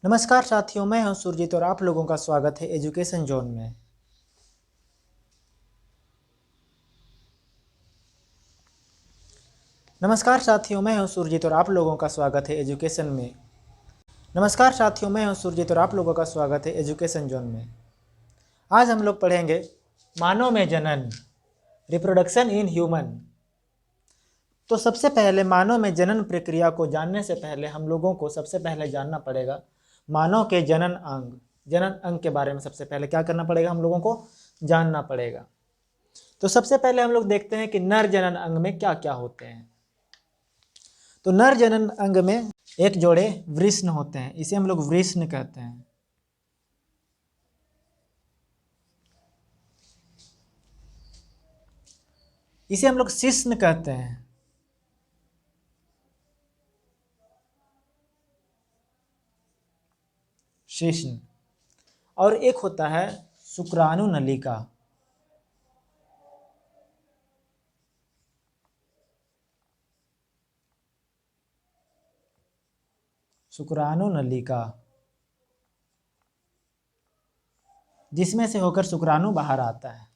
नमस्कार साथियों, मैं हूं सुरजीत और आप लोगों का स्वागत है एजुकेशन जोन में। नमस्कार साथियों, मैं हूं सुरजीत और आप लोगों का स्वागत है एजुकेशन में। नमस्कार साथियों, मैं हूं सुरजीत और आप लोगों का स्वागत है एजुकेशन जोन में। आज हम लोग पढ़ेंगे मानव में जनन, रिप्रोडक्शन इन ह्यूमन। तो सबसे पहले मानव में जनन प्रक्रिया को जानने से पहले हम लोगों को सबसे पहले जानना पड़ेगा मानव के जनन अंग। जनन अंग के बारे में सबसे पहले क्या करना पड़ेगा, हम लोगों को जानना पड़ेगा। तो सबसे पहले हम लोग देखते हैं कि नर जनन अंग में क्या क्या होते हैं। तो नर जनन अंग में एक जोड़े वृषण होते हैं, इसे हम लोग वृषण कहते हैं। इसे हम लोग शिश्न कहते हैं। शिश्न। और एक होता है शुक्राणु नलिका। शुक्राणु नलिका, जिसमें से होकर शुक्राणु बाहर आता है।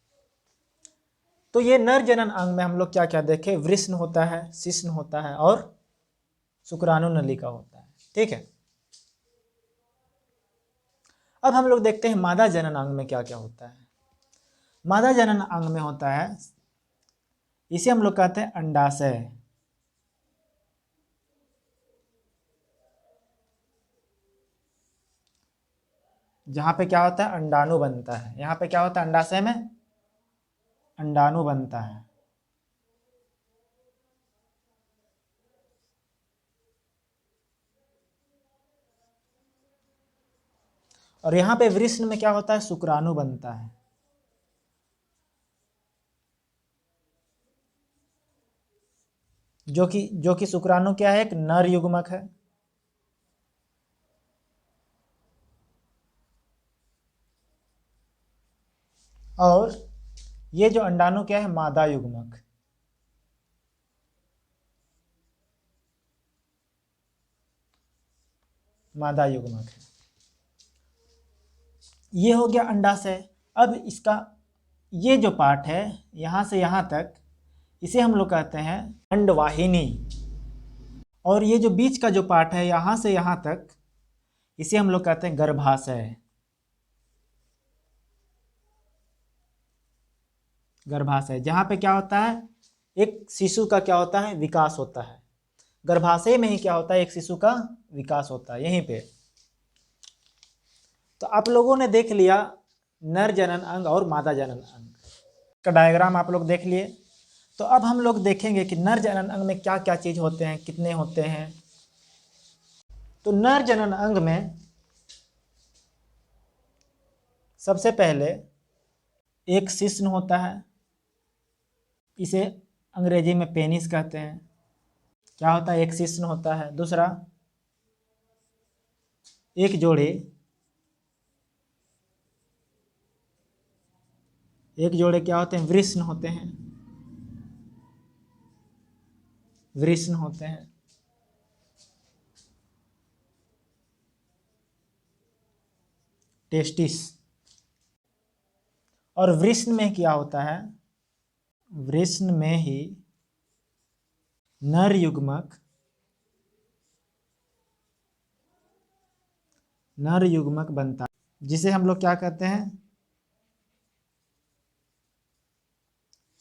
तो ये नर जनन अंग में हम लोग क्या क्या देखें, वृषण होता है, शिश्न होता है और शुक्राणु नलिका होता है। ठीक है। अब हम लोग देखते हैं मादा जनन अंग में क्या क्या होता है। मादा जनन अंग में होता है, इसे हम लोग कहते हैं अंडाशय। जहां पे क्या होता है, अंडाणु बनता है। यहाँ पे क्या होता है, अंडाशय में अंडाणु बनता है। और यहाँ पे वृषण में क्या होता है, शुक्राणु बनता है। जो कि शुक्राणु क्या है, एक नर युग्मक है। और ये जो अंडाणु क्या है, मादा युग्मक। मादा युग्मक है। ये हो गया अंडाशय। अब इसका ये जो पार्ट है यहां से यहां तक, इसे हम लोग कहते हैं अंडवाहिनी। और ये जो बीच का जो पार्ट है यहां से यहां तक, इसे हम लोग कहते हैं गर्भाशय। गर्भाशय, जहां पे क्या होता है, एक शिशु का क्या होता है, विकास होता है। गर्भाशय में ही क्या होता है, एक शिशु का विकास होता है यहीं पे। तो आप लोगों ने देख लिया नर जनन अंग और मादा जनन अंग का डायग्राम आप लोग देख लिए। तो अब हम लोग देखेंगे कि नर जनन अंग में क्या क्या चीज होते हैं, कितने होते हैं। तो नर जनन अंग में सबसे पहले एक शिश्न होता है, इसे अंग्रेजी में पेनिस कहते हैं। क्या होता है, एक शिश्न होता है। दूसरा, एक जोड़े क्या होते हैं, वृषण होते हैं। वृषण होते हैं। टेस्टिस। और वृषण में क्या होता है, वृषण में ही नर युग्मक बनता है, जिसे हम लोग क्या कहते हैं,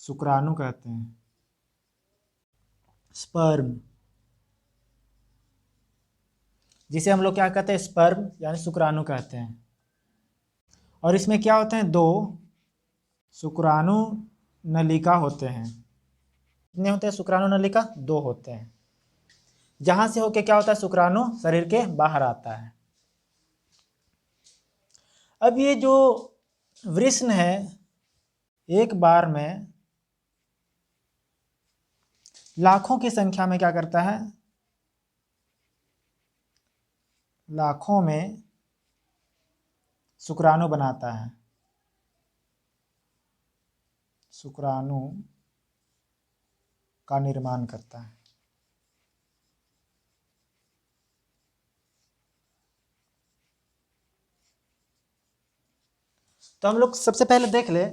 शुक्राणु कहते हैं। स्पर्म, जिसे हम लोग क्या कहते हैं, स्पर्म यानी शुक्राणु कहते हैं। और इसमें क्या होते हैं, दो शुक्राणु नलिका होते हैं। कितने होते हैं शुक्राणु नलिका, दो होते हैं। जहां से होके क्या होता है, शुक्राणु शरीर के बाहर आता है। अब ये जो वृषण है, एक बार में लाखों की संख्या में क्या करता है, लाखों में शुक्राणु बनाता है। शुक्राणु का निर्माण करता है। तो हम लोग सबसे पहले देख ले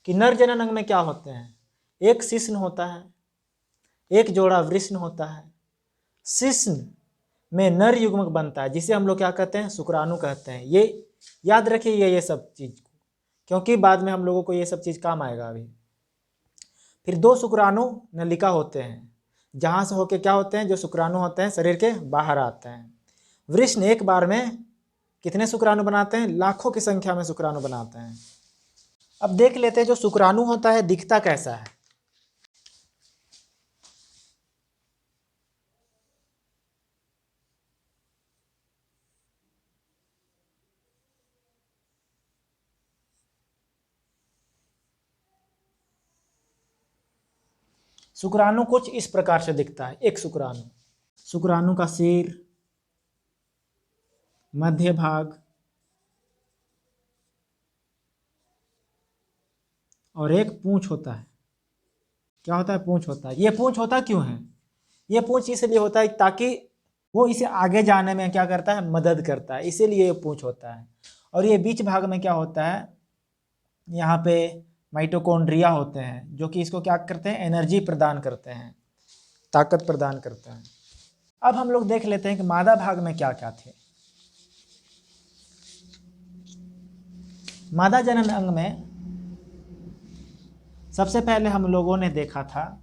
कि नर जनन अंग में क्या होते हैं। एक शिश्न होता है, एक जोड़ा वृषण होता है। शिश्न में नर युग्मक बनता है जिसे हम लोग क्या कहते हैं, शुक्राणु कहते हैं। ये याद रखिए ये सब चीज को, क्योंकि बाद में हम लोगों को ये सब चीज काम आएगा अभी। फिर 2 शुक्राणु नलिका होते हैं, जहां से होके क्या होते हैं, जो शुक्राणु होते हैं शरीर के बाहर आते हैं। वृषण एक बार में कितने शुक्राणु बनाते हैं, लाखों की संख्या में शुक्राणु बनाते हैं। अब देख लेते हैं जो शुक्राणु होता है दिखता कैसा है। शुक्राणु कुछ इस प्रकार से दिखता है। एक शुक्राणु का सिर, मध्य भाग और एक पूंछ होता है। क्या होता है, पूंछ होता है। ये पूंछ होता क्यों है, ये पूंछ इसलिए होता है ताकि वो इसे आगे जाने में क्या करता है, मदद करता है, इसीलिए ये पूंछ होता है। और ये बीच भाग में क्या होता है, यहाँ पे माइटोकॉन्ड्रिया होते हैं जो कि इसको क्या करते हैं, एनर्जी प्रदान करते हैं, ताकत प्रदान करते हैं। अब हम लोग देख लेते हैं कि मादा भाग में क्या क्या थे। मादा जनन अंग में सबसे पहले हम लोगों ने देखा था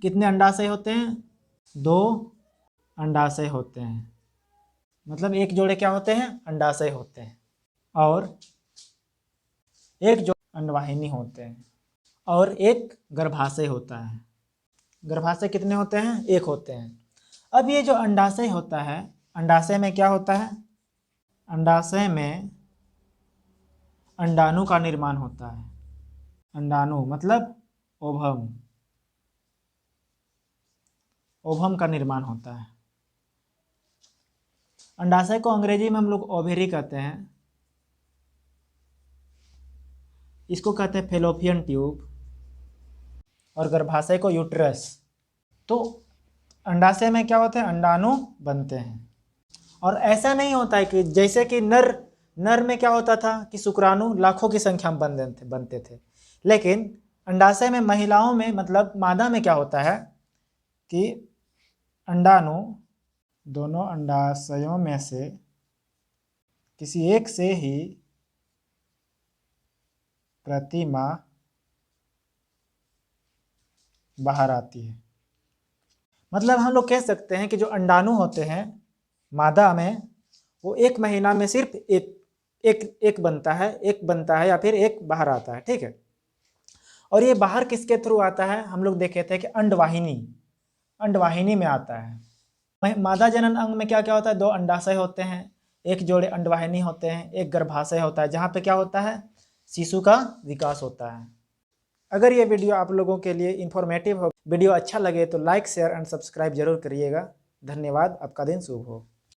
कितने अंडाशय होते हैं, 2 अंडाशय होते हैं। मतलब एक जोड़े क्या होते हैं, अंडाशय होते हैं, और एक जोड़े अंडवाहिनी होते हैं, और एक गर्भाशय होता है। गर्भाशय कितने होते हैं, 1 होते हैं। अब ये जो अंडाशय होता है, अंडाशय में क्या होता है, अंडाशय में अंडाणु का निर्माण होता है। अंडाणु मतलब ओवम, ओवम का निर्माण होता है। अंडाशय को अंग्रेजी में हम लोग ओवेरी कहते हैं, इसको कहते हैं फेलोपियन ट्यूब, और गर्भाशय को यूट्रस। तो अंडाशय में क्या होते हैं, अंडाणु बनते हैं। और ऐसा नहीं होता है कि जैसे कि नर में क्या होता था कि शुक्राणु लाखों की संख्या में बनते थे, लेकिन अंडाशय में महिलाओं में मतलब मादा में क्या होता है कि अंडाणु दोनों अंडाशयों में से किसी एक से ही प्रति माह बाहर आती है। मतलब हम लोग कह सकते हैं कि जो अंडाणु होते हैं मादा में, वो 1 महीना में सिर्फ एक बनता है या फिर एक बाहर आता है, ठीक है। और ये बाहर किसके थ्रू आता है, हम लोग देखे थे कि अंडवाहिनी में आता है। मादा जनन अंग में क्या क्या होता है, 2 अंडाशय होते हैं, एक जोड़े अंडवाहिनी होते हैं, एक गर्भाशय होता है, जहाँ पे क्या होता है, शिशु का विकास होता है। अगर ये वीडियो आप लोगों के लिए इंफॉर्मेटिव हो, वीडियो अच्छा लगे तो लाइक, शेयर एंड सब्सक्राइब जरूर करिएगा। धन्यवाद, आपका दिन शुभ हो।